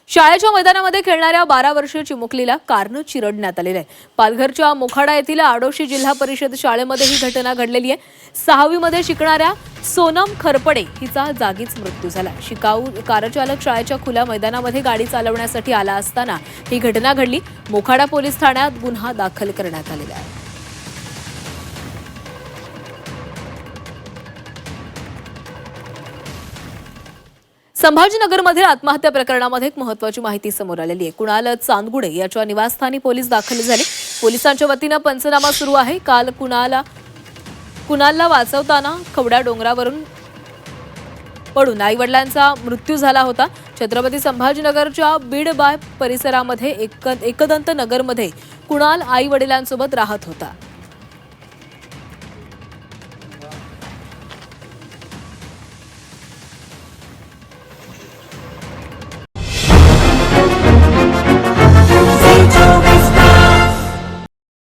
शाळेच्या मैदानामध्ये खेळणाऱ्या 12 वर्षीय चिमुकलीला कारनं चिरडण्यात आलेलं आहे। पालघरच्या मोखाडा येथील आडोशी जिल्हा परिषद शाळेमध्ये ही घटना घडलेली आहे। 6वी मध्ये शिकणाऱ्या सोनम खरपडे हिचा जागीच मृत्यू झाला। शिकाऊ कारचालक शाळेच्या खुल्या मैदानामध्ये गाडी चालवण्यासाठी आला असताना ही घटना घडली। मोखाडा पोलीस ठाण्यात गुन्हा दाखल करण्यात आलेला आहे। संभाजीनगरमधील आत्महत्या प्रकरणामध्ये एक महत्त्वाची माहिती समोर आलेली आहे। कुणाल चांदगुडे याच्या निवासस्थानी पोलीस दाखल झाले। पोलिसांच्या वतीने पंचनामा सुरू आहे। काल कुणालला वाचवताना खवड्या डोंगरावरून पडून आईवडिलांचा मृत्यू झाला होता। छत्रपती संभाजीनगरच्या बीडबाय परिसरामध्ये एकदंत नगरमध्ये कुणाल आईवडिलांसोबत राहत होता।